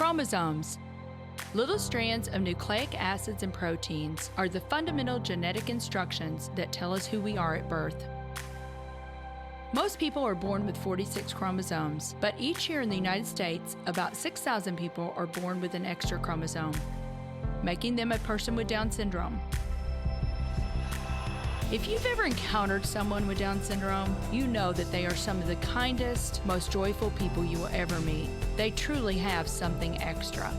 Chromosomes. Little strands of nucleic acids and proteins are the fundamental genetic instructions that tell us who we are at birth. Most people are born with 46 chromosomes, but each year in the United States, about 6,000 people are born with an extra chromosome, making them a person with Down syndrome. If you've ever encountered someone with Down syndrome, you know that they are some of the kindest, most joyful people you will ever meet. They truly have something extra.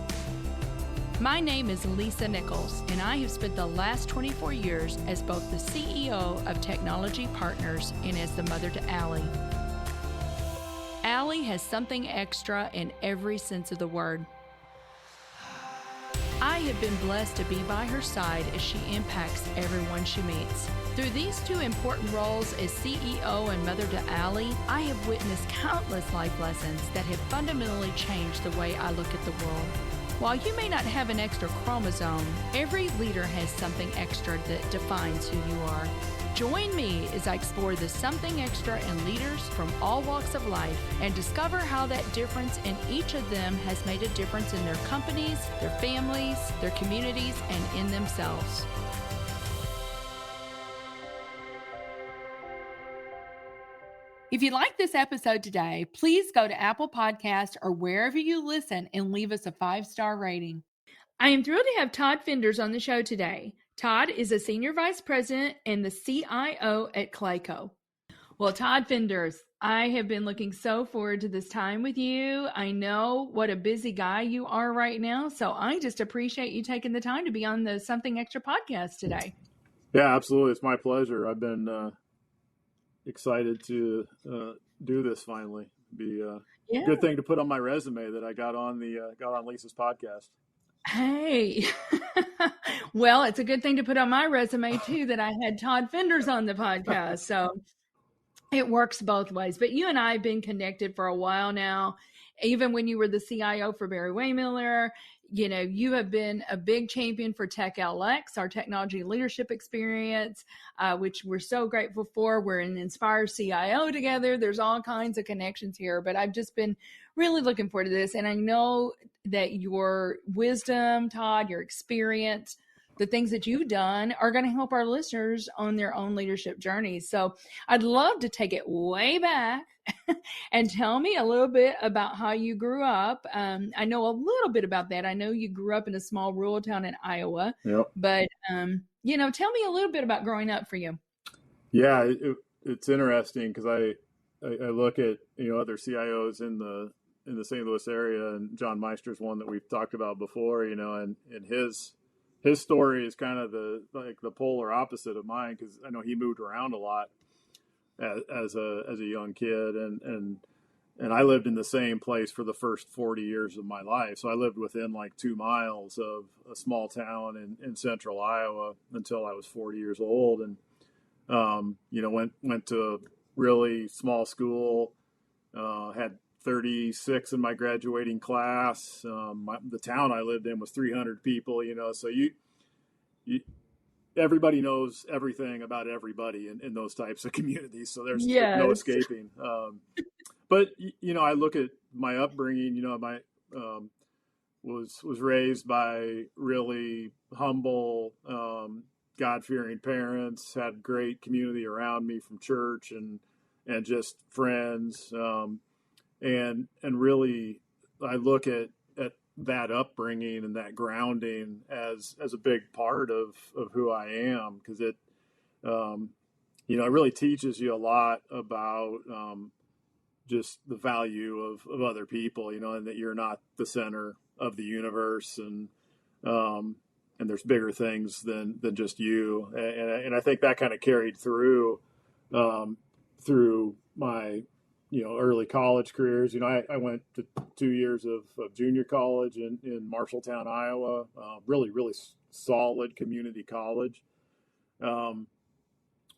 My name is Lisa Nichols, and I have spent the last 24 years as both the CEO of Technology Partners and as the mother to Allie. Allie has something extra in every sense of the word. I have been blessed to be by her side as she impacts everyone she meets. Through these two important roles as CEO and mother to Allie, I have witnessed countless life lessons that have fundamentally changed the way I look at the world. While you may not have an extra chromosome, every leader has something extra that defines who you are. Join me as I explore the something extra in leaders from all walks of life and discover how that difference in each of them has made a difference in their companies, their families, their communities, and in themselves. If you like this episode today, please go to Apple Podcasts or wherever you listen and leave us a 5-star rating. I am thrilled to have Todd Finders on the show today. Todd is a Senior Vice President and the CIO at Clayco. Well, Todd Finders, I have been looking so forward to this time with you. I know what a busy guy you are right now, so I just appreciate you taking the time to be on the Something Extra podcast today. Yeah, absolutely. It's my pleasure. I've been excited to do this finally. Be a good thing to put on my resume that I got on Lisa's podcast. Hey, well, it's a good thing to put on my resume too that I had Todd Finders on the podcast. So it works both ways. But you and I have been connected for a while now. Even when you were the CIO for Barry Waymiller, you know, you have been a big champion for Tech LX, our technology leadership experience, which we're so grateful for. We're an Inspire CIO together. There's all kinds of connections here, but I've just been really looking forward to this. And I know that your wisdom, Todd, your experience, the things that you've done are going to help our listeners on their own leadership journeys. So I'd love to take it way back and tell me a little bit about how you grew up. I know a little bit about that. I know you grew up in a small rural town in Iowa, but, you know, tell me a little bit about growing up for you. Yeah, it's interesting because I look at, you know, other CIOs in the St. Louis area, and John Meister's one that we've talked about before, you know, and his story is kind of the polar opposite of mine, because I know he moved around a lot as a young kid, and I lived in the same place for the first 40 years of my life. So I lived within like 2 miles of a small town in central Iowa until I was 40 years old, and you know, went to a really small school, had 36 in my graduating class. The town I lived in was 300 people, you know, so you everybody knows everything about everybody in those types of communities. So there's no escaping. But, you know, I look at my upbringing, you know, my was raised by really humble, God-fearing parents, had great community around me from church and just friends. And really, I look at that upbringing and that grounding as a big part of who I am, because it, you know, it really teaches you a lot about just the value of other people, you know, and that you're not the center of the universe, and there's bigger things than just you. And I think that kind of carried through my, you know, early college careers. You know, I went to 2 years of junior college in Marshalltown, Iowa, really solid community college.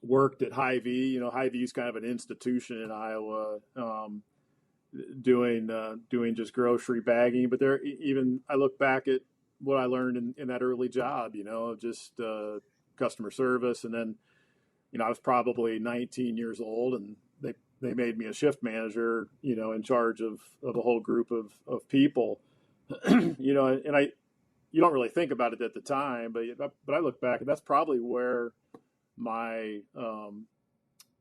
Worked at Hy-Vee. You know, Hy-Vee is kind of an institution in Iowa, doing just grocery bagging. But there, even I look back at what I learned in that early job, you know, just customer service. And then, you know, I was probably 19 years old, and they made me a shift manager, you know, in charge of a whole group of people. and you don't really think about it at the time, but I look back, and that's probably where my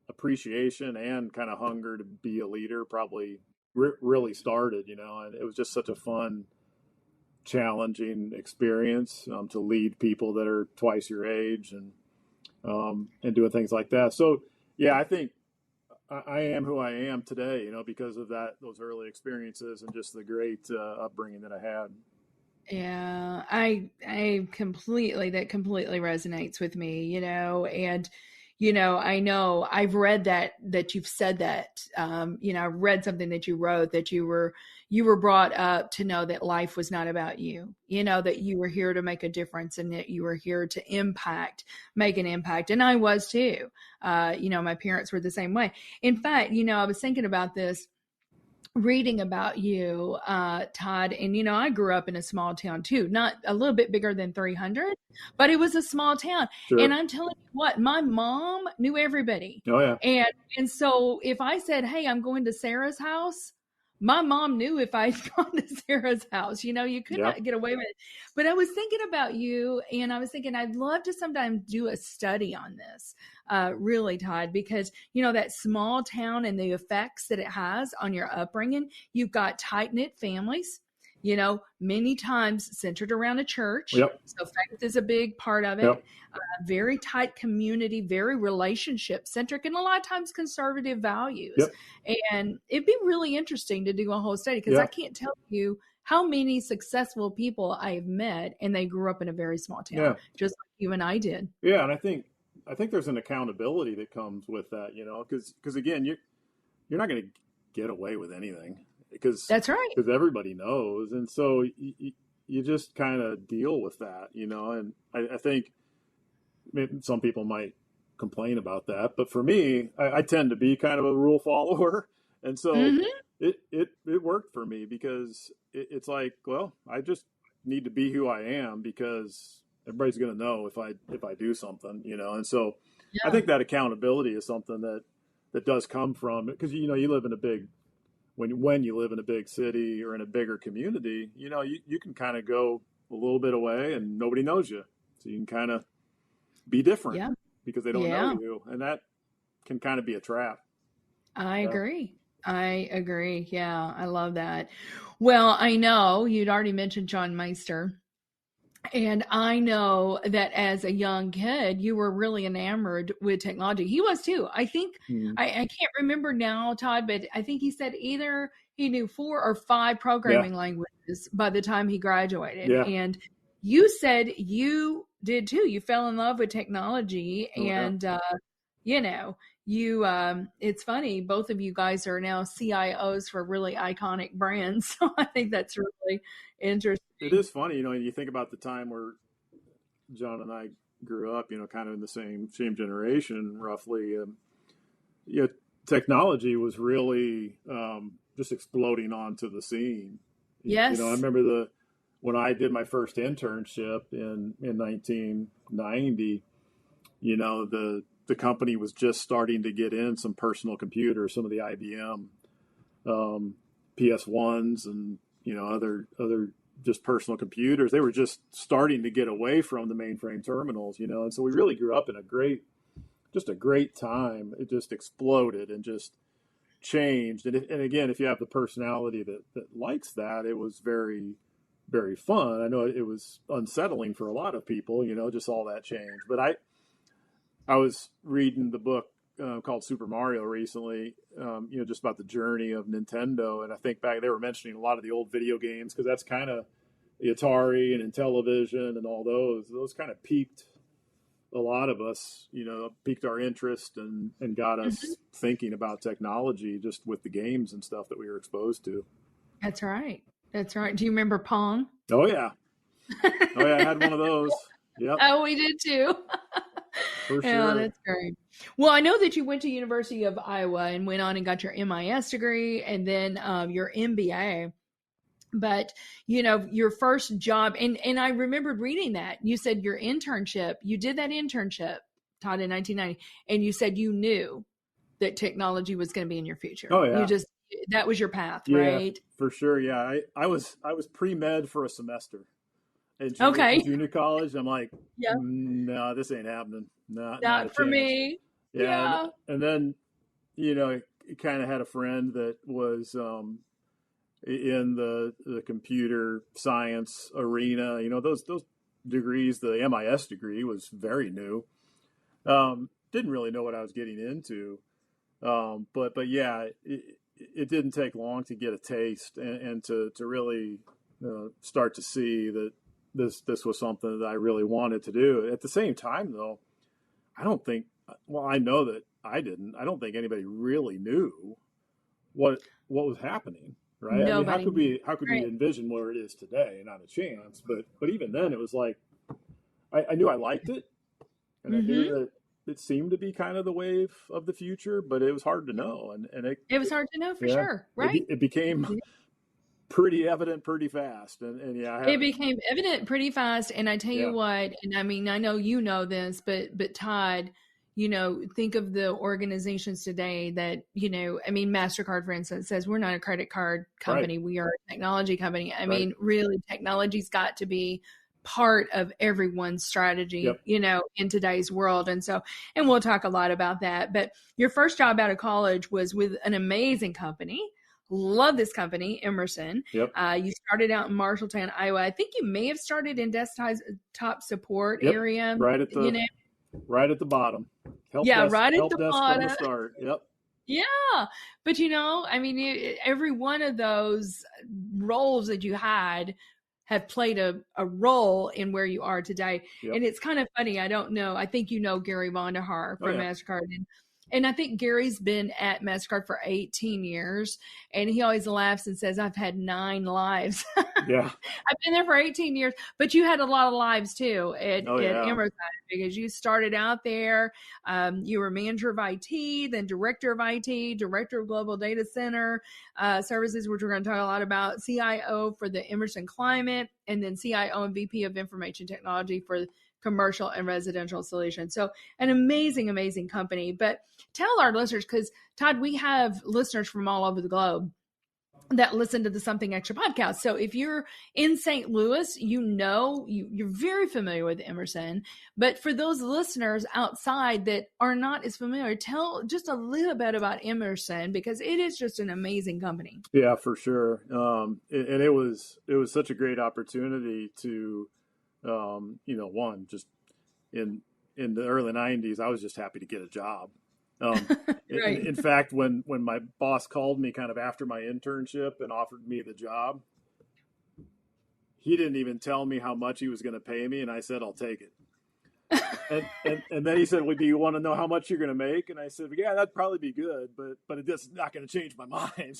appreciation and kind of hunger to be a leader probably really started, and it was just such a fun, challenging experience to lead people that are twice your age and doing things like that. So yeah, I think I am who I am today, because of those early experiences and just the great upbringing that I had. Yeah, I completely, that completely resonates with me, and I know I've read that you've said that, I've read something that you wrote, that you were brought up to know that life was not about you, that you were here to make a difference and that you were here to make an impact. And I was too. My parents were the same way. In fact, I was thinking about this reading about you, Todd, and I grew up in a small town too, not a little bit bigger than 300, but it was a small town. And Sure. I'm telling you what, my mom knew everybody. Oh yeah. And so if I said, "Hey, I'm going to Sarah's house," my mom knew if I'd gone to Sarah's house. You could Yeah. not get away with it. But I was thinking about you, and I was thinking I'd love to sometimes do a study on this, really, Todd, because that small town and the effects that it has on your upbringing. You've got tight knit families, many times centered around a church. Yep. So faith is a big part of it. Yep. Very tight community, very relationship centric, and a lot of times conservative values. Yep. And it'd be really interesting to do a whole study, because I Yeah. can't tell you how many successful people I've met and they grew up in a very small town, Yeah. just like you and I did. Yeah. And I think there's an accountability that comes with that, because again, you're not going to get away with anything because That's right. everybody knows, and so you just kind of deal with that, and I think maybe some people might complain about that, but for me, I tend to be kind of a rule follower, and so Mm-hmm. it worked for me because it's like, well, I just need to be who I am because everybody's going to know if I do something, and so I Yeah. think that accountability is something that does come from it because you live in a big when you live in a big city or in a bigger community, you can kind of go a little bit away and nobody knows you, so you can kind of be different Yeah. because they don't know Yeah. you, and that can kind of be a trap. I Yeah. agree. I agree. Yeah, I love that. Well, I know you'd already mentioned John Meister, and I know that as a young kid, you were really enamored with technology. He was too. I think Mm. I can't remember now, Todd, but I think he said either he knew 4 or 5 Yeah. programming languages by the time he graduated. Yeah. And you said you did too. You fell in love with technology, Oh yeah. and you know, it's funny, both of you guys are now CIOs for really iconic brands. So I think that's really interesting. It is funny, you think about the time where John and I grew up, kind of in the same generation, roughly. You know, technology was really just exploding onto the scene. I Yes. remember when I did my first internship in 1990. The company was just starting to get in some personal computers, some of the IBM PS1s, and other just personal computers. They were just starting to get away from the mainframe terminals, and so we really grew up in a great time. It just exploded and just changed. And again, if you have the personality that likes that, it was very, very fun. I know it was unsettling for a lot of people, just all that change. But I was reading the book called Super Mario recently, just about the journey of Nintendo. And I think back, they were mentioning a lot of the old video games because that's kind of the Atari and Intellivision and all those kind of piqued a lot of us, piqued our interest and got Mhm. us thinking about technology just with the games and stuff that we were exposed to. That's right. That's right. Do you remember Pong? Oh yeah. Oh yeah. I had one of those. Yep. Oh, we did too. For Yeah, sure. that's great. Well, I know that you went to University of Iowa and went on and got your MIS degree and then your MBA. But your first job, and I remembered reading that you said you did that internship, Todd, in 1990, and you said you knew that technology was going to be in your future. Oh You yeah. just that was your path, Yeah, right? for sure. Yeah, I was pre-med for a semester in Okay. junior college. I'm like, Yeah. no, this ain't happening. Not a Not for chance. me. Yeah, Yeah. and then kind of had a friend that was in the computer science arena. Those degrees. The MIS degree was very new. Didn't really know what I was getting into. But yeah, it didn't take long to get a taste and to really start to see that this was something that I really wanted to do. At the same time, though, I don't think. Well, I know that I didn't. I don't think anybody really knew what was happening. Right? I mean, Nobody knew. how could we Right. envision where it is today? Not a chance. But even then, it was like I knew I liked it, and I knew Mm-hmm. that it seemed to be kind of the wave of the future, but it was hard to know, and It was hard to know for yeah, sure, right? it became pretty evident pretty fast, and yeah, I It haven't, became evident pretty fast, and I tell you yeah, what, and I mean, I know you know this, but Todd, think of the organizations today that, I mean, MasterCard, for instance, says we're not a credit card right, company, we are a technology company. I right, mean, really, technology's got to be part of everyone's strategy, yep, in today's world. And we'll talk a lot about that. But your first job out of college was with an amazing company. Love this company, Emerson. yep, You started out in Marshalltown, Iowa. I think you may have started in desktop support yep, area. right at the right at the bottom, Yeah, right at help the desk from the bottom. start, yep, Yeah, but I mean, every one of those roles that you had have played a role in where you are today. yep, And it's kind of funny. I don't know. I think Gary Vonderhaar oh from yeah, MasterCard. And I think Gary's been at MasterCard for 18 years. And he always laughs and says, I've had 9 lives. yeah, I've been there for 18 years, but you had a lot of lives too oh at yeah, Amazon because you started out there. You were manager of IT, then director of IT, director of global data center services, which we're going to talk a lot about, CIO for the Emerson Climate, and then CIO and VP of information technology for commercial and residential solutions. So an amazing, amazing company. But tell our listeners, because Todd, we have listeners from all over the globe that listen to the Something Extra podcast. So if you're in St. Louis, you're very familiar with Emerson. But for those listeners outside that are not as familiar, tell just a little bit about Emerson because it is just an amazing company. yeah, for sure. And it was such a great opportunity to, one just in in the early '90s, I was just happy to get a job. Um, Right. in fact, when my boss called me kind of after my internship and offered me the job, he didn't even tell me how much he was going to pay me, and I said I'll take it. And then he said, "Well, do you want to know how much you're going to make?" And I said, "Yeah, that'd probably be good, but it's not going to change my mind."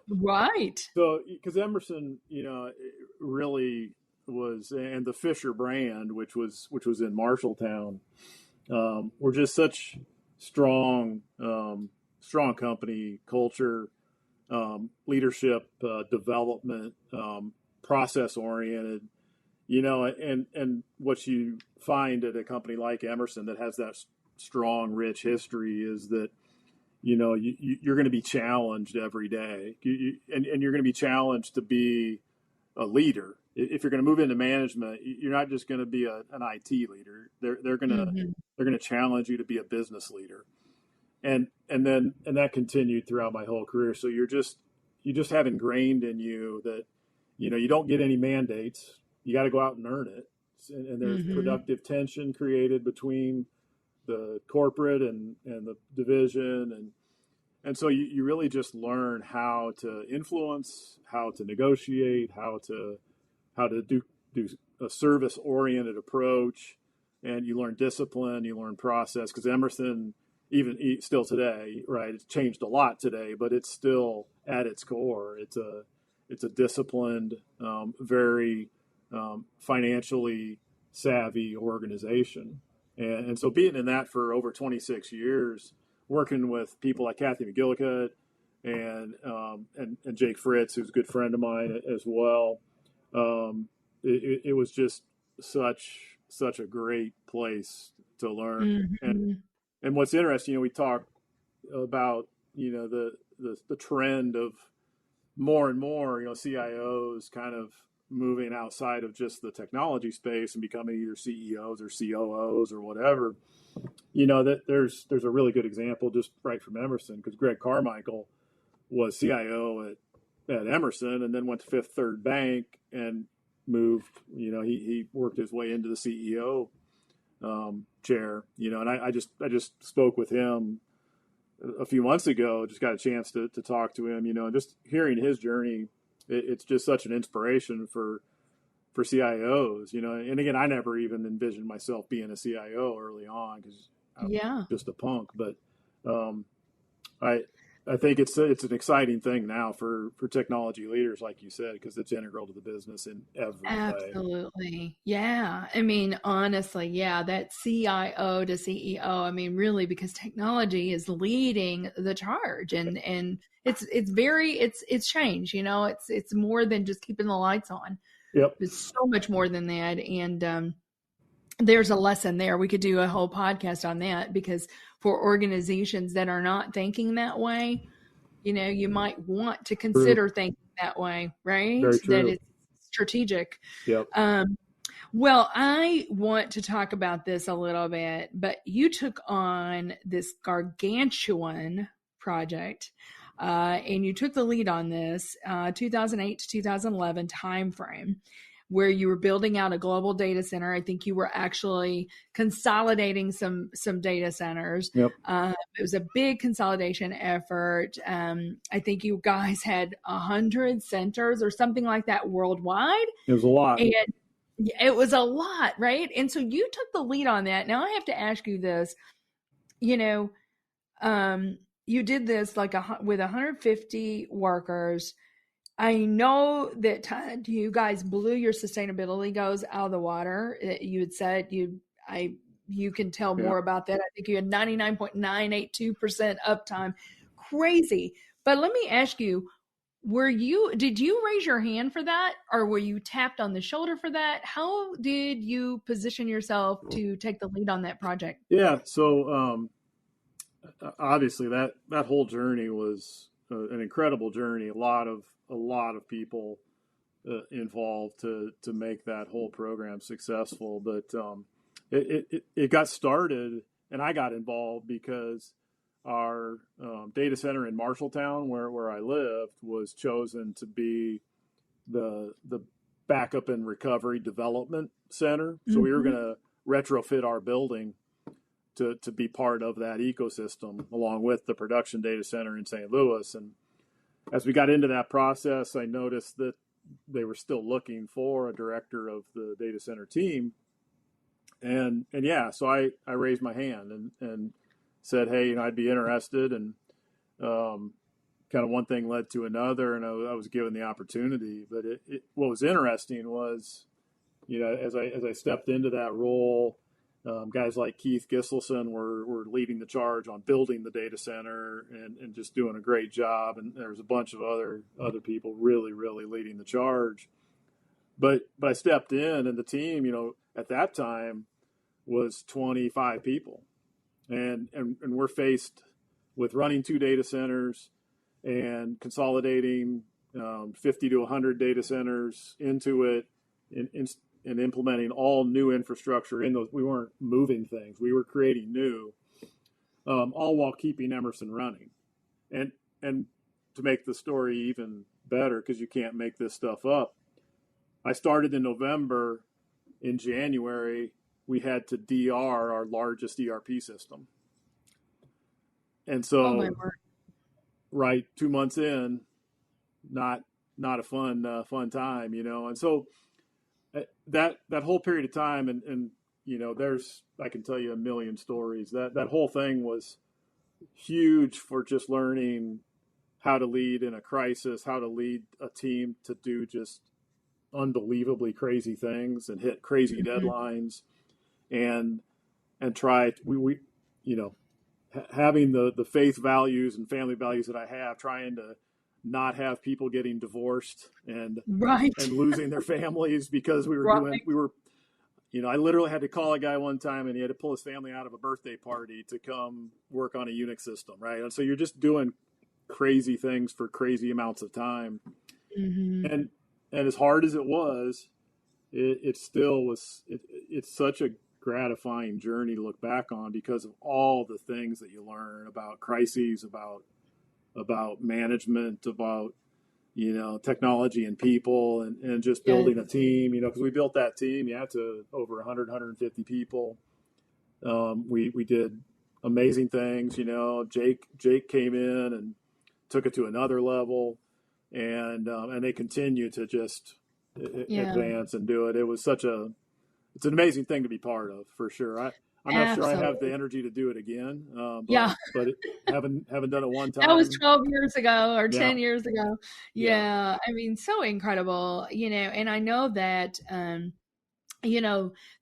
Right. Because Emerson, really was, and the Fisher brand, which was in Marshalltown, were just such strong company culture, leadership, development, process oriented. And what you find at a company like Emerson that has that strong, rich history is that you're going to be challenged every day, and you're going to be challenged to be a leader. If you're going to move into management, you're not just going to be an IT leader. Mm-hmm. They're going to challenge you to be a business leader, and that continued throughout my whole career. So you just have ingrained in you that you don't get any mandates. You got to go out and earn it, and there's Mm-hmm. productive tension created between the corporate and the division, and so you really just learn how to influence, how to negotiate, how to do a service oriented approach, and you learn discipline, you learn process. Because Emerson, even still today, right? It's changed a lot today, but it's still at its core. It's a disciplined, very financially savvy organization, and so being in that for over 26 years, working with people like Kathy McGillicuddy and Jake Fritz, who's a good friend of mine as well. It was just such a great place to learn. Mm-hmm. And what's interesting, we talk about the trend of more and more, CIOs kind of moving outside of just the technology space and becoming either CEOs or COOs or whatever. That there's a really good example just right from Emerson, because Greg Carmichael was CIO at Emerson and then went to Fifth Third Bank and moved. He worked his way into the CEO chair. And I just spoke with him a few months ago. Just got a chance to talk to him. And just hearing his journey, it's just such an inspiration for CIOs. And again, I never even envisioned myself being a CIO early on because I was just a punk. But I think it's an exciting thing now for technology leaders, like you said, because it's integral to the business in every way. Absolutely. Yeah. I mean, honestly, yeah, that CIO to CEO, I mean, really, because technology is leading the charge, and it's change, it's more than just keeping the lights on. Yep. It's so much more than that. And there's a lesson there. We could do a whole podcast on that, because for organizations that are not thinking that way, you might want to consider thinking that way, right? Very true. That it's strategic. Yep. Well, I want to talk about this a little bit, but you took on this gargantuan project, and you took the lead on this 2008 to 2011 timeframe, where you were building out a global data center. I think you were actually consolidating some data centers. Yep. It was a big consolidation effort. I think you guys had 100 centers or something like that worldwide. It was a lot. And it was a lot, right? And so you took the lead on that. Now I have to ask you this, you did this with 150 workers. I know that you guys blew your sustainability goals out of the water. You had said you can tell more about that. I think you had 99.982% uptime. Crazy. But let me ask you, did you raise your hand for that, or were you tapped on the shoulder for that? How did you position yourself to take the lead on that project? Yeah. So, obviously that whole journey was an incredible journey. A lot of people involved to make that whole program successful. But it got started, and I got involved because our data center in Marshalltown, where I lived, was chosen to be the backup and recovery development center. So we were going to retrofit our building to be part of that ecosystem, along with the production data center in St. Louis. And as we got into that process, I noticed that they were still looking for a director of the data center team. And yeah, so I raised my hand and said, hey, I'd be interested. And kind of one thing led to another, and I was given the opportunity. But what was interesting was, as I stepped into that role, guys like Keith Gisselson were leading the charge on building the data center and just doing a great job. And there's a bunch of other people really, really leading the charge. But I stepped in, and the team, at that time was 25 people. And we're faced with running 2 data centers and consolidating 50 to 100 data centers into it and implementing all new infrastructure in those. We weren't moving things. We were creating new, all while keeping Emerson running. And to make the story even better, because you can't make this stuff up, I started in November. In January, we had to DR our largest ERP system. And so, right, 2 months in, not a fun time, And so that whole period of time, and I can tell you a million stories. That whole thing was huge for just learning how to lead in a crisis, how to lead a team to do just unbelievably crazy things and hit crazy deadlines, and try having the faith values and family values that I have, trying to not have people getting divorced and losing their families because we were I literally had to call a guy one time, and he had to pull his family out of a birthday party to come work on a Unix system, right? And so you're just doing crazy things for crazy amounts of time. Mm-hmm. And as hard as it was, it still was. It's such a gratifying journey to look back on because of all the things that you learn about crises, about management, about technology and people, and just Yes. building a team. Because we built that team, to over 100, 150 people. We did amazing things. Jake came in and took it to another level, and they continue to just advance and do it. It's an amazing thing to be part of, for sure. I'm not sure I have the energy to do it again, but haven't done it one time. That was 12 years ago or 10 Yeah. years ago. Yeah. I mean, so incredible, and I know that,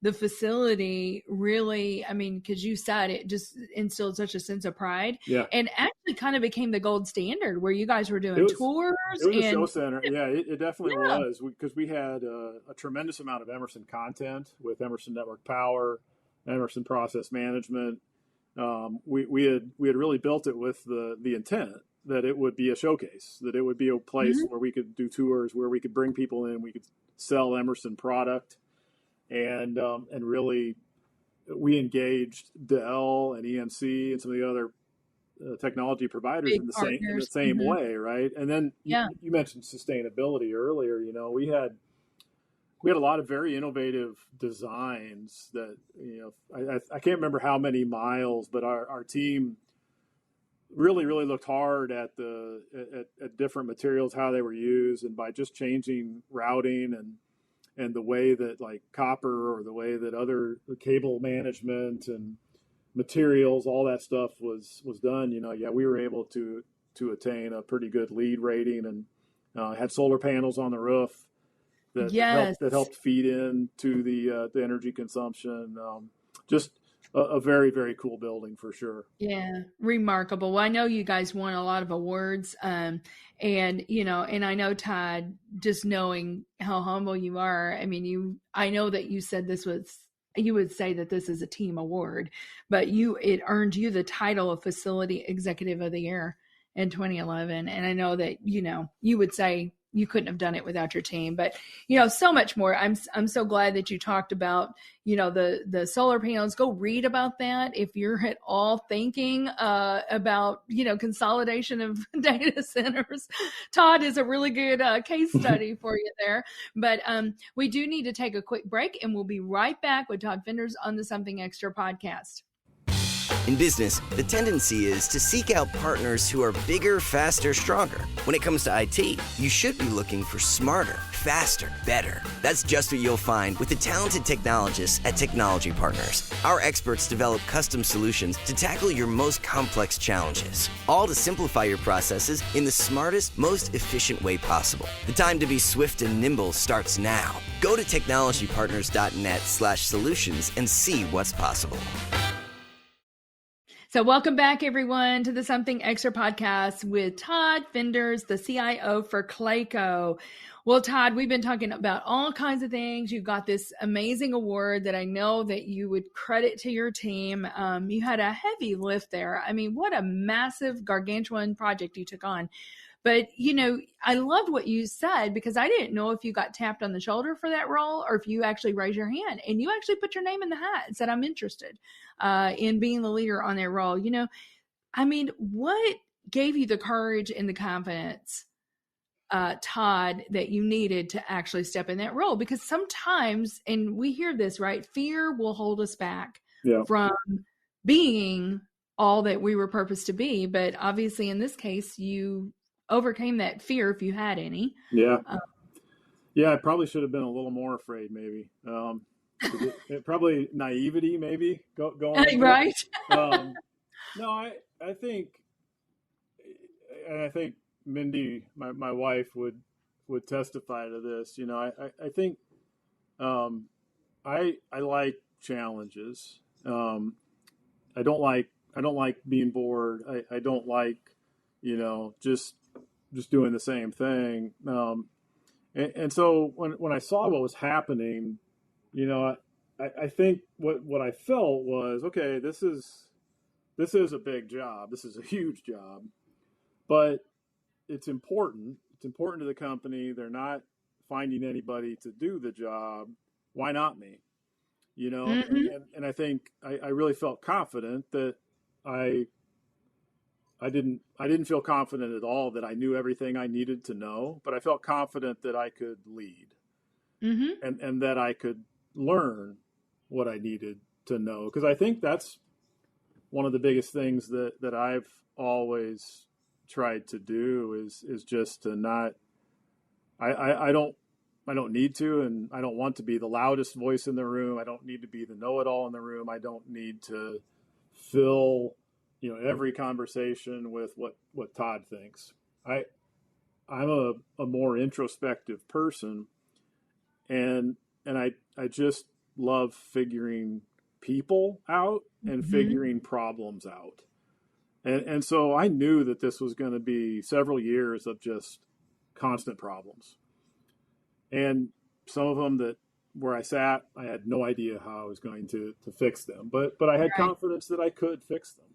the facility really, I mean, because you said it just instilled such a sense of pride, and actually kind of became the gold standard where you guys were doing tours. It was a show center. Yeah, it definitely was, because we had a tremendous amount of Emerson content with Emerson Network Power, Emerson Process Management. We had really built it with the intent that it would be a showcase, that it would be a place where we could do tours, where we could bring people in, we could sell Emerson product. And really, we engaged Dell and EMC and some of the other technology providers in the same way, right? And then you mentioned sustainability earlier. We had a lot of very innovative designs that I can't remember how many miles, but our team really looked hard at at different materials, how they were used, and by just changing routing and the way that, like, copper, or the way that other cable management and materials, all that stuff was done. We were able to attain a pretty good LEED rating, and had solar panels on the roof that helped feed into the energy consumption. Just a very, very cool building, for sure. Yeah, remarkable. Well, I know you guys won a lot of awards, and I know, Todd, just knowing how humble you are. I mean, I know that you said you would say that this is a team award, but it earned you the title of Facility Executive of the Year in 2011, and I know that you would say you couldn't have done it without your team, but so much more. I'm so glad that you talked about the solar panels. Go read about that if you're at all thinking about consolidation of data centers. Todd is a really good case study for you there. But we do need to take a quick break, and we'll be right back with Todd Finders on the Something Extra podcast. In business, the tendency is to seek out partners who are bigger, faster, stronger. When it comes to IT, you should be looking for smarter, faster, better. That's just what you'll find with the talented technologists at Technology Partners. Our experts develop custom solutions to tackle your most complex challenges, all to simplify your processes in the smartest, most efficient way possible. The time to be swift and nimble starts now. Go to technologypartners.net/solutions and see what's possible. So welcome back, everyone, to the Something Extra podcast with Todd Finders, the CIO for Clayco. Well, Todd, we've been talking about all kinds of things. You've got this amazing award that I know that you would credit to your team. You had a heavy lift there. I mean, what a massive, gargantuan project you took on. But, I loved what you said, because I didn't know if you got tapped on the shoulder for that role or if you actually raised your hand and you actually put your name in the hat and said, I'm interested in being the leader on that role. I mean, what gave you the courage and the confidence, Todd, that you needed to actually step in that role? Because sometimes, and we hear this, right? Fear will hold us back from being all that we were purposed to be. But obviously in this case, you overcame that fear, if you had any. I probably should have been a little more afraid, maybe. Probably naivety, maybe going right. No, I think, and I think Mindy, my wife, would testify to this. I think I like challenges. I don't like being bored. I don't like just doing the same thing. And so when I saw what was happening, I think what I felt was, okay, this is a big job. This is a huge job, but it's important. It's important to the company. They're not finding anybody to do the job. Why not me? And I think I really felt confident that I didn't feel confident at all that I knew everything I needed to know, but I felt confident that I could lead, and that I could learn what I needed to know. Because I think that's one of the biggest things that I've always tried to do is just to not, I don't need to, and I don't want to be the loudest voice in the room. I don't need to be the know-it-all in the room. I don't need to fill, every conversation with what Todd thinks. I'm a more introspective person, and I just love figuring people out and figuring problems out. And so I knew that this was going to be several years of just constant problems. And some of them that where I sat, I had no idea how I was going to fix them, but I had confidence that I could fix them.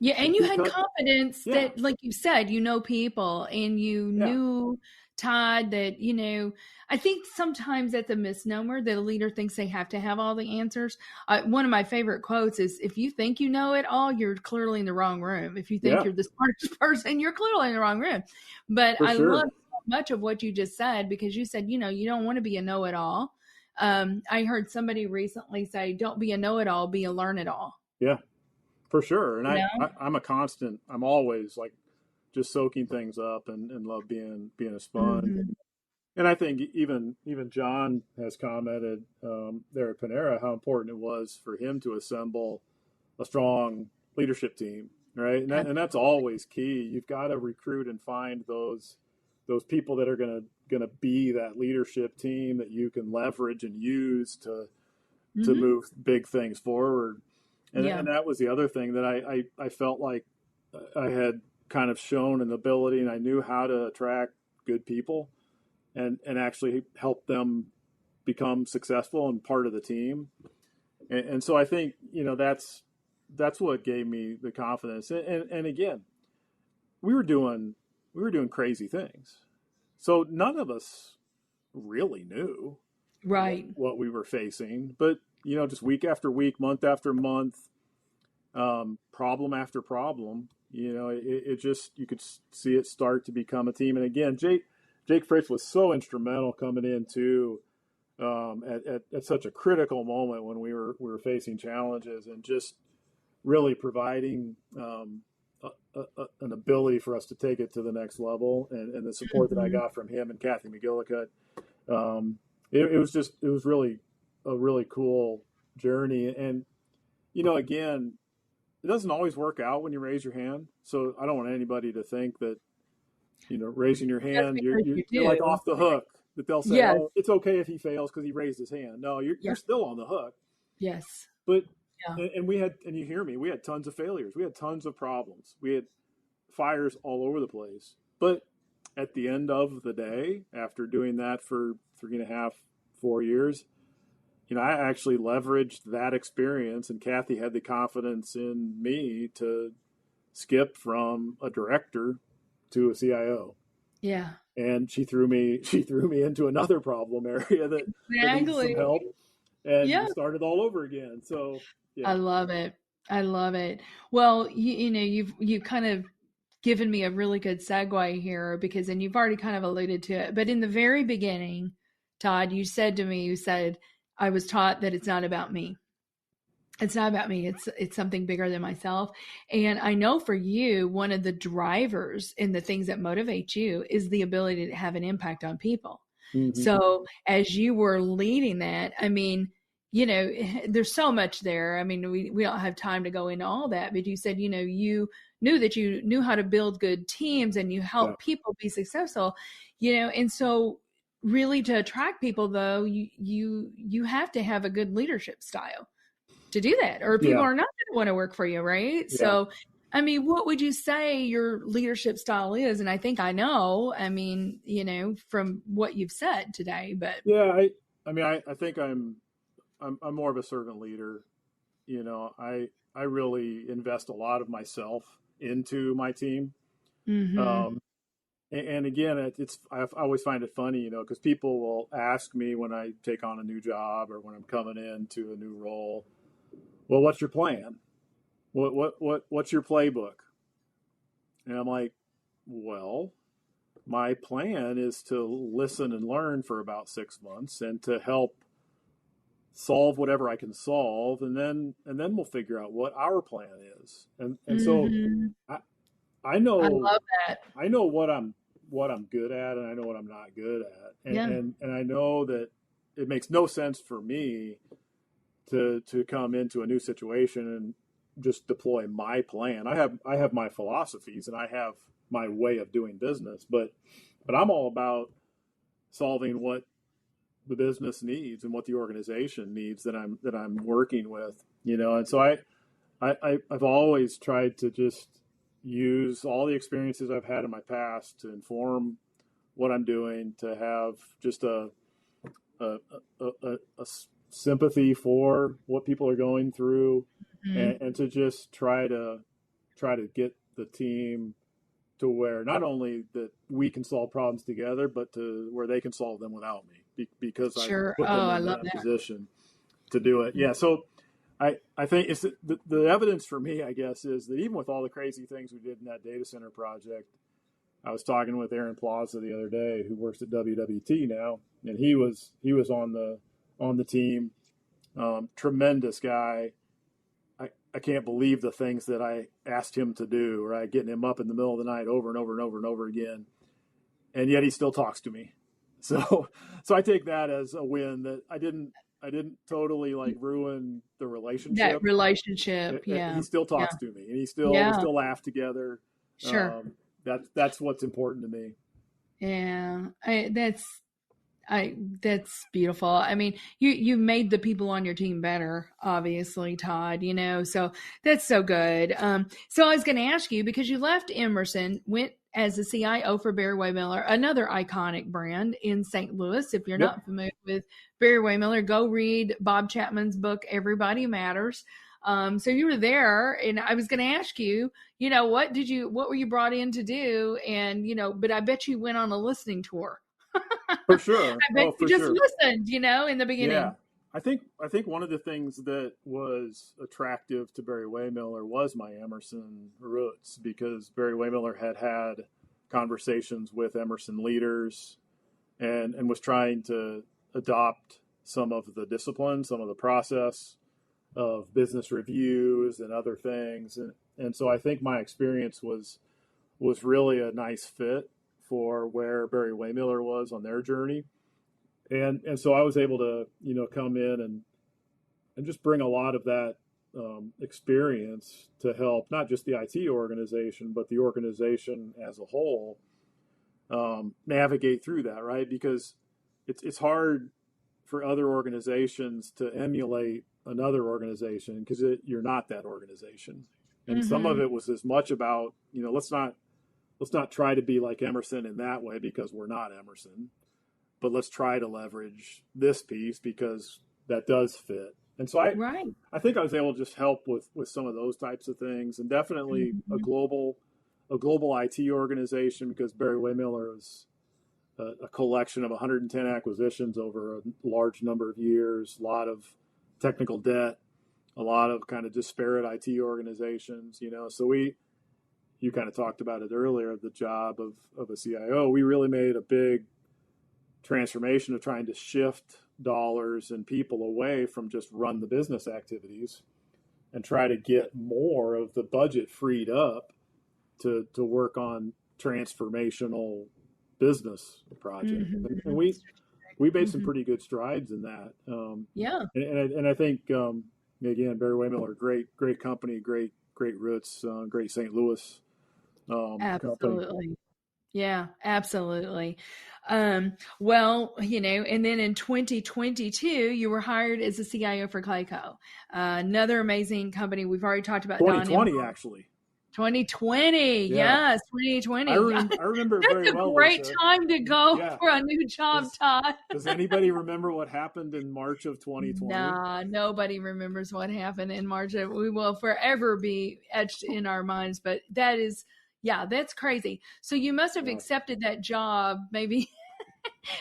Yeah, and you had confidence that, like you said, people, and you knew, Todd, that, I think sometimes that's a misnomer that a leader thinks they have to have all the answers. One of my favorite quotes is, if you think you know it all, you're clearly in the wrong room. If you think you're the smartest person, you're clearly in the wrong room. But I love so much of what you just said, because you said, you don't want to be a know-it-all. I heard somebody recently say, don't be a know-it-all, be a learn-it-all. Yeah. For sure. And I'm a constant, I'm always like just soaking things up and love being a sponge. And I think even John has commented there at Panera how important it was for him to assemble a strong leadership team, right? And that's always key. You've got to recruit and find those people that are gonna be that leadership team that you can leverage and use to move big things forward. And that was the other thing that I felt like I had kind of shown an ability, and I knew how to attract good people and actually help them become successful and part of the team. And so I think, that's what gave me the confidence. And again, we were doing crazy things. So none of us really knew what we were facing, but just week after week, month after month, problem after problem, it just, you could see it start to become a team. And again, Jake Fritz was so instrumental coming in too, at such a critical moment when we were facing challenges, and just really providing an ability for us to take it to the next level. And the support that I got from him and Kathy McGillicuddy, it was really a really cool journey. And again, it doesn't always work out when you raise your hand. So I don't want anybody to think that raising your hand, you're like off the hook, that they'll say, oh, it's okay if he fails because he raised his hand. No, you're still on the hook. Yes. But and we had, and you hear me, we had tons of failures, we had tons of problems, we had fires all over the place. But at the end of the day, after doing that for 3.5, 4 years, I actually leveraged that experience, and Kathy had the confidence in me to skip from a director to a CIO. Yeah. And she threw me into another problem area that needed some help, and started all over again. So I love it. Well, you've kind of given me a really good segue here, because, and you've already kind of alluded to it, but in the very beginning, Todd, you said, I was taught that it's not about me. It's not about me. It's something bigger than myself. And I know for you, one of the drivers in the things that motivate you is the ability to have an impact on people. So as you were leading that, there's so much there. We don't have time to go into all that, but you said, you knew that you knew how to build good teams, and you help people be successful, and so really to attract people, though, you have to have a good leadership style to do that, or people are not going to want to work for you, right? So what would you say your leadership style is? And I think I know, from what you've said today, but I think I'm more of a servant leader. I really invest a lot of myself into my team. Mm-hmm. And again, I always find it funny, because people will ask me when I take on a new job or when I'm coming into a new role, well, what's your plan? What's your playbook? And I'm like, well, my plan is to listen and learn for about 6 months and to help solve whatever I can solve, and then we'll figure out what our plan is. And so Mm-hmm. I I know love that. what I'm good at, and I know what I'm not good at, Yeah. and I know that it makes no sense for me to come into a new situation and just deploy my plan. I have my philosophies and I have my way of doing business, but I'm all about solving what the business needs and what the organization needs that I'm working with, and so I've always tried to just use all the experiences I've had in my past to inform what I'm doing, to have just a, a sympathy for what people are going through, Mm-hmm. and to just try to get the team to where not only that we can solve problems together, but to where they can solve them without me, because I've Sure. put Oh, them I in love that that. position to do it. Yeah. So I think it's the evidence for me, I guess, is that even with all the crazy things we did in that data center project, I was talking with Aaron Plaza the other day, who works at WWT now, and he was on the team. Tremendous guy. I can't believe the things that I asked him to do, right? Getting him up in the middle of the night over and over and over and over again, and yet he still talks to me. So I take that as a win, that I didn't totally like ruin the That relationship. relationship. He Yeah. still Yeah. talks to me, and we Yeah. still laugh together. Sure. That's what's important to me. Yeah. That's beautiful. I mean, you made the people on your team better, obviously, Todd, so that's so good. So I was going to ask you, because you left Emerson, went as a CIO for Barry Waymiller, another iconic brand in St. Louis. If you're Yep. not familiar with Barry Waymiller, go read Bob Chapman's book, Everybody Matters. So you were there, and I was going to ask you, what were you brought in to do? And, but I bet you went on a listening tour. For sure. I bet Oh, you for just sure. listened, in the Yeah. beginning. I think one of the things that was attractive to Barry Waymiller was my Emerson roots, because Barry Waymiller had conversations with Emerson leaders, and was trying to adopt some of the discipline, some of the process of business reviews and other things. And so I think my experience was really a nice fit for where Barry Waymiller was on their journey. And so I was able to, come in and just bring a lot of that experience to help not just the IT organization, but the organization as a whole navigate through that, right? Because it's hard for other organizations to emulate another organization, because you're not that organization. And some of Mm-hmm. it was as much about, let's not try to be like Emerson in that way, because we're not Emerson, but let's try to leverage this piece because that does fit. And so Right. I think I was able to just help with some of those types of things, and definitely a Mm-hmm. global IT organization, because Barry Waymiller is a collection of 110 acquisitions over a large number of years, a lot of technical debt, a lot of kind of disparate IT organizations, So you kind of talked about it earlier, the job of a CIO. We really made a big transformation of trying to shift dollars and people away from just run the business activities, and try to get more of the budget freed up to work on transformational business projects. And Mm-hmm. we made some Mm-hmm. pretty good strides in that. Yeah. And I think, again, Barry Waymiller, great company, great roots, great St. Louis company. Absolutely. Yeah, absolutely. Well, and then in 2022, you were hired as a CIO for Clayco, another amazing company. We've already talked about Don 2020, Imhoff. actually. 2020. Yeah. Yes, 2020. I remember it very That's a well, great Lisa. time to go Yeah. for a new job, Todd. Does anybody remember what happened in March of 2020? Nah, nobody remembers what happened in March. We will forever be etched in our minds. But that is, Yeah, that's crazy. So you must have accepted that job maybe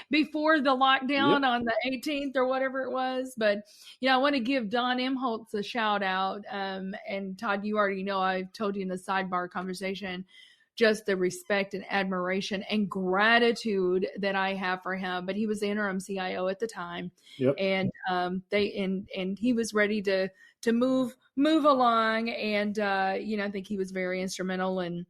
before the lockdown on the 18th or whatever it was. But, I want to give Don Imholtz a shout out. And Todd, you already know, I've told you in the sidebar conversation, just the respect and admiration and gratitude that I have for him. But he was the interim CIO at the time. And and he was ready to move along. And, I think he was very instrumental in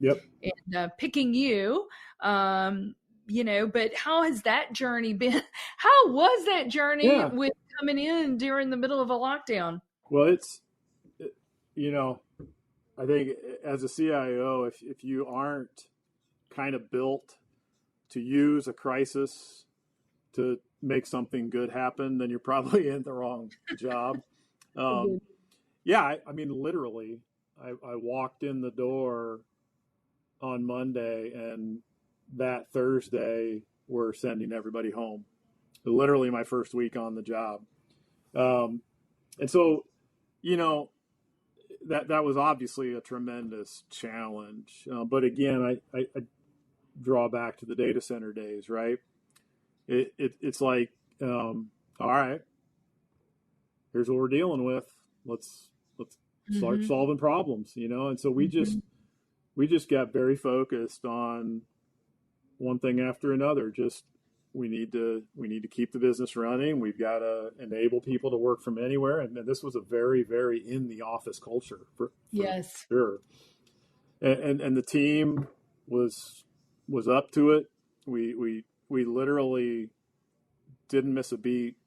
picking you. But how has that journey been? How was that journey with coming in during the middle of a lockdown? Well, I think as a CIO, if you aren't kind of built to use a crisis to make something good happen, then you're probably in the wrong job. I mean, literally, I walked in the door on Monday, and that Thursday we're sending everybody home. Literally my first week on the job. And so, that was obviously a tremendous challenge. But again, I draw back to the data center days, right? It's like, all right, here's what we're dealing with. Let's start solving problems, And so we just got very focused on one thing after another. Just we need to keep the business running. We've got to enable people to work from anywhere. And this was a very, very in the office culture for sure. And the team was up to it. We literally didn't miss a beat.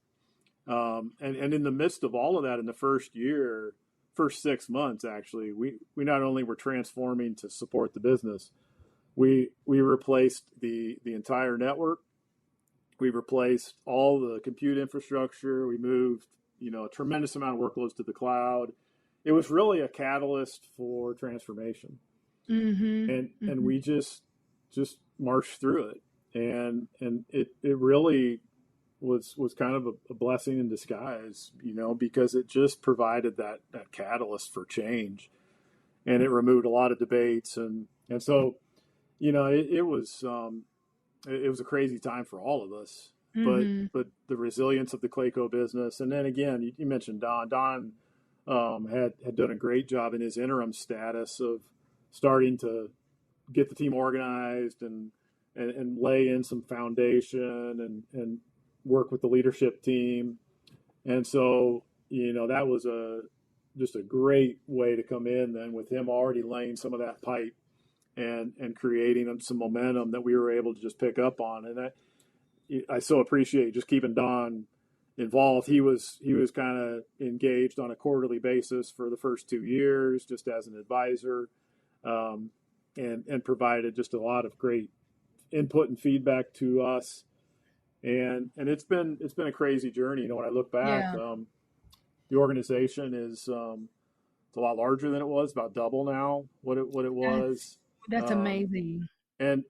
And in the midst of all of that, in the first 6 months, actually, we not only were transforming to support the business, we replaced the entire network. We replaced all the compute infrastructure. We moved, a tremendous amount of workloads to the cloud. It was really a catalyst for transformation. And we just marched through it. And it really was kind of a blessing in disguise, because it just provided that catalyst for change, and it removed a lot of debates. And so, it was a crazy time for all of us, but the resilience of the Clayco business. And then again, you mentioned Don. Don had done a great job in his interim status of starting to get the team organized and lay in some foundation and work with the leadership team. And so, that was just a great way to come in then, with him already laying some of that pipe and creating some momentum that we were able to just pick up on. And I so appreciate just keeping Don involved. He was kind of engaged on a quarterly basis for the first 2 years, just as an advisor, and provided just a lot of great input and feedback to us. And it's been a crazy journey. When I look back, the organization is it's a lot larger than it was, about double now what it was. That's amazing. And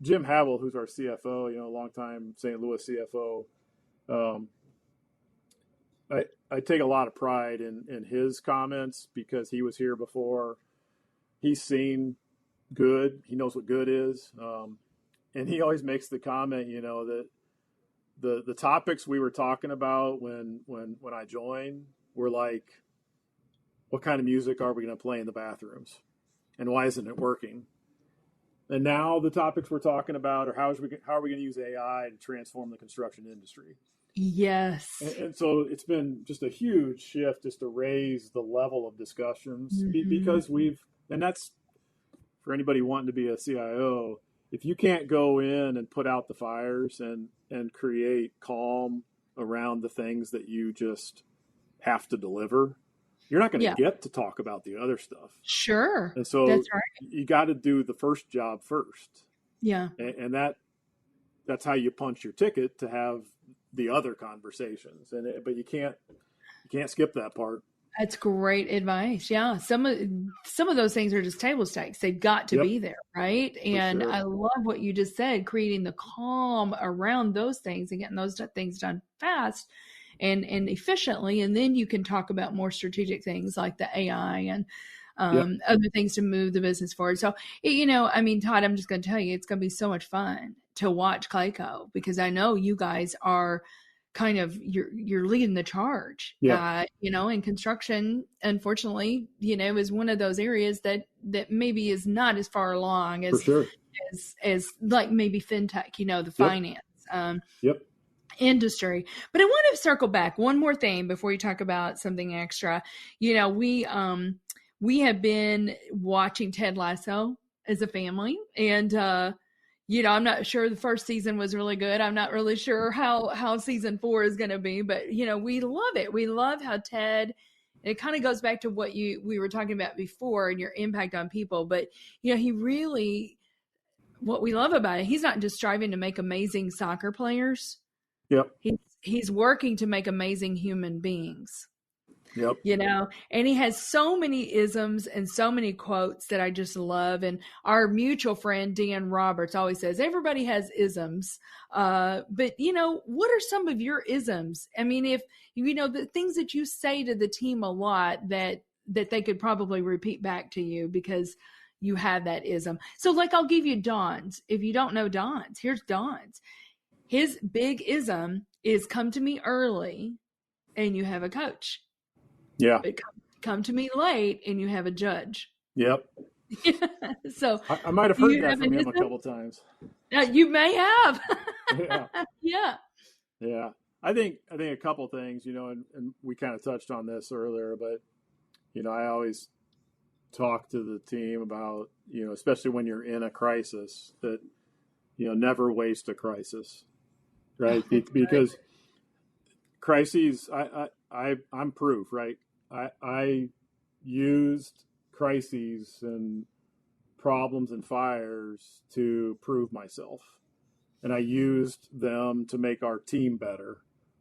Jim Havel, who's our CFO, a longtime St. Louis CFO, I take a lot of pride in his comments, because he was here before. He's seen good. He knows what good is. And he always makes the comment, that the topics we were talking about when I joined were like, what kind of music are we going to play in the bathrooms? And why isn't it working? And now the topics we're talking about are how are we going to use AI to transform the construction industry? Yes. And so it's been just a huge shift just to raise the level of discussions, because and that's for anybody wanting to be a CIO. If you can't go in and put out the fires and create calm around the things that you just have to deliver, you're not going to get to talk about the other stuff. Sure. And so that's right. You got to do the first job first. Yeah. And that's how you punch your ticket to have the other conversations. But you can't skip that part. That's great advice. Yeah. Some of those things are just table stakes. They've got to be there. Right. And I love what you just said, creating the calm around those things and getting those things done fast and efficiently. And then you can talk about more strategic things like the AI. other things to move the business forward. So, you know, I mean, Todd, I'm just going to tell you, it's going to be so much fun to watch Clayco, because I know you guys are kind of, you're leading the charge. You know, and construction, unfortunately, you know, is one of those areas that maybe is not as far along as, as like maybe fintech, you know, the finance industry. But I want to circle back one more thing before you talk about something extra. You know, we have been watching Ted Lasso as a family, and you know, I'm not sure the first season was really good. I'm not really sure how season 4 is going to be, but you know, we love it. We love how Ted, it kind of goes back to what we were talking about before and your impact on people. But you know, he really, what we love about it, he's not just striving to make amazing soccer players. He's working to make amazing human beings. You know, and he has so many isms and so many quotes that I just love. And our mutual friend, Dan Roberts, always says, everybody has isms. But, you know, what are some of your isms? I mean, if, you know, the things that you say to the team a lot that they could probably repeat back to you because you have that ism. So, like, I'll give you Don's. If you don't know Don's, here's Don's. His big ism is come to me early and you have a coach. But come to me late and you have a judge. So I might have heard that from him a couple times. You may have. I think a couple things, you know, and we kind of touched on this earlier, but you know, I always talk to the team about, you know, especially when you're in a crisis, that, you know, never waste a crisis, right? Because crises, I'm proof, right? I used crises and problems and fires to prove myself. And I used them to make our team better.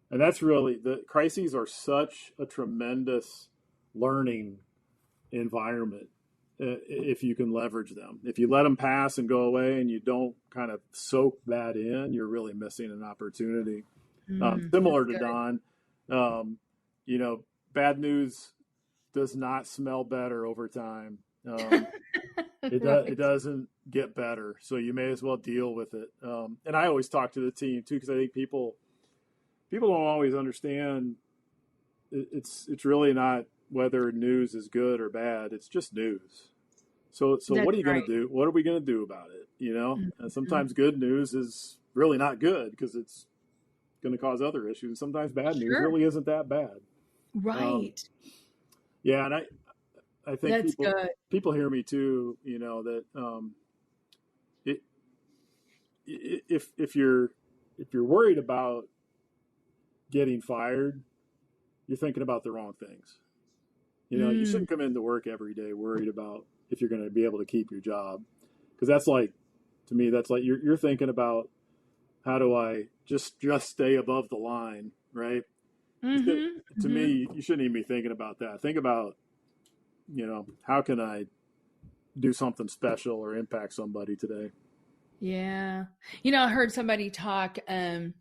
And that's really, the crises are such a tremendous learning environment if you can leverage them. If you let them pass and go away and you don't kind of soak that in, you're really missing an opportunity. Similar to Don, you know, bad news does not smell better over time. It doesn't get better, so you may as well deal with it. And I always talk to the team too, because I think people don't always understand. It's really not whether news is good or bad. It's just news. So what are you going to do? What are we going to do about it? You know, and sometimes good news is really not good because it's going to cause other issues. And sometimes bad news really isn't that bad. Right. And I think people hear me too, you know, that if you're worried about getting fired, you're thinking about the wrong things. You know, you shouldn't come into work every day worried about if you're going to be able to keep your job, because that's like, to me, that's like you're thinking about, how do I just stay above the line, right? To me, you shouldn't even be thinking about that. Think about, you know, how can I do something special or impact somebody today? Yeah. You know, I heard somebody talk, and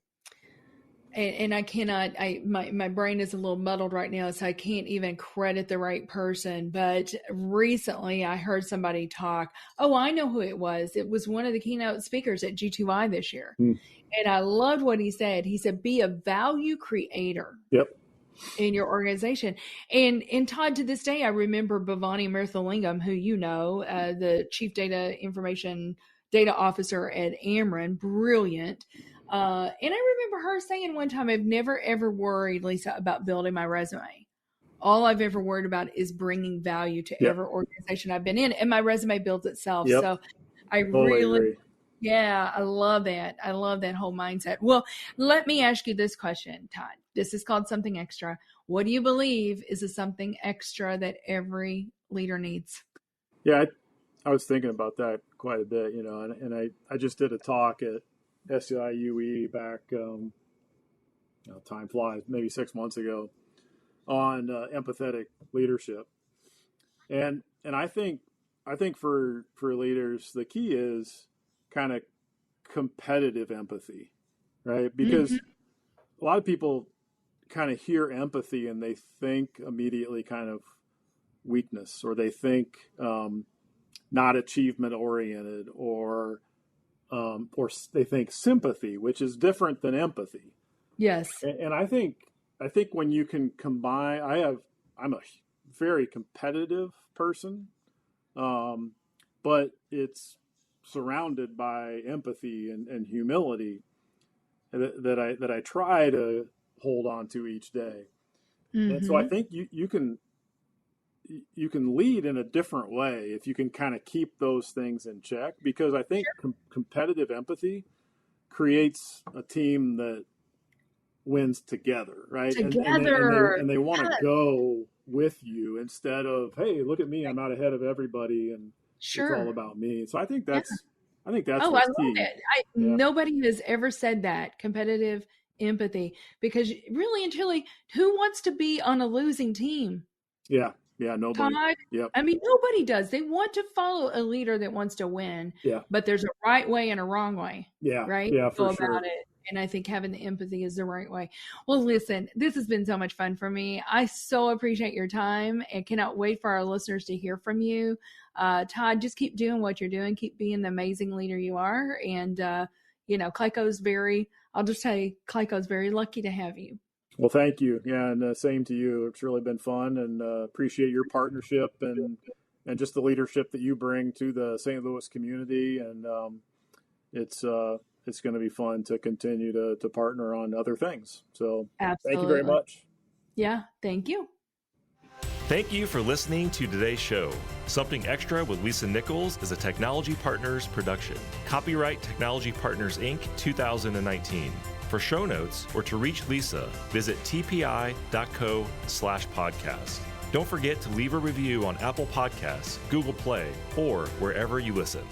I cannot, my brain is a little muddled right now, so I can't even credit the right person. But recently I heard somebody talk. Oh, I know who it was. It was one of the keynote speakers at G2I this year. And I loved what he said. He said, be a value creator in your organization. And Todd, to this day, I remember Bhavani Murthalingam, who you know, the chief data officer at Ameren, brilliant. And I remember her saying one time, I've never, ever worried, Lisa, about building my resume. All I've ever worried about is bringing value to every organization I've been in, and my resume builds itself. So I really agree. Yeah, I love that. I love that whole mindset. Well, let me ask you this question, Todd. This is called something extra. What do you believe is a something extra that every leader needs? Yeah, I was thinking about that quite a bit, you know, and I just did a talk at SCIUE back, you know, time flies, maybe 6 months ago, on empathetic leadership. And I think for leaders, the key is kind of competitive empathy, right? Because a lot of people kind of hear empathy and they think immediately kind of weakness, or they think not achievement oriented, or they think sympathy, which is different than empathy. Yes. And I think when you can combine, I'm a very competitive person, but it's surrounded by empathy and humility that I try to hold on to each day. Mm-hmm. And so I think you can lead in a different way if you can kind of keep those things in check, because I think competitive empathy creates a team that wins together, right? Together. And they want to go with you instead of, hey, look at me, I'm out ahead of everybody, and it's all about me. So I think that's I love it. Nobody has ever said that, competitive empathy, because really and truly, who wants to be on a losing team? Yeah, nobody. Todd, yep. I mean, nobody does. They want to follow a leader that wants to win. Yeah. But there's a right way and a wrong way. Yeah. Right? Yeah, for sure. About it. And I think having the empathy is the right way. Well, listen, this has been so much fun for me. I so appreciate your time and cannot wait for our listeners to hear from you. Todd, just keep doing what you're doing. Keep being the amazing leader you are. And, Clayco's I'll just tell you, Clayco's very lucky to have you. Well, thank you. Yeah, and same to you. It's really been fun, and appreciate your partnership and just the leadership that you bring to the St. Louis community. And it's going to be fun to continue to partner on other things. So Absolutely. Thank you very much. Yeah, thank you. Thank you for listening to today's show. Something Extra with Lisa Nichols is a Technology Partners production. Copyright Technology Partners, Inc., 2019. For show notes or to reach Lisa, visit tpi.co/podcast. Don't forget to leave a review on Apple Podcasts, Google Play, or wherever you listen.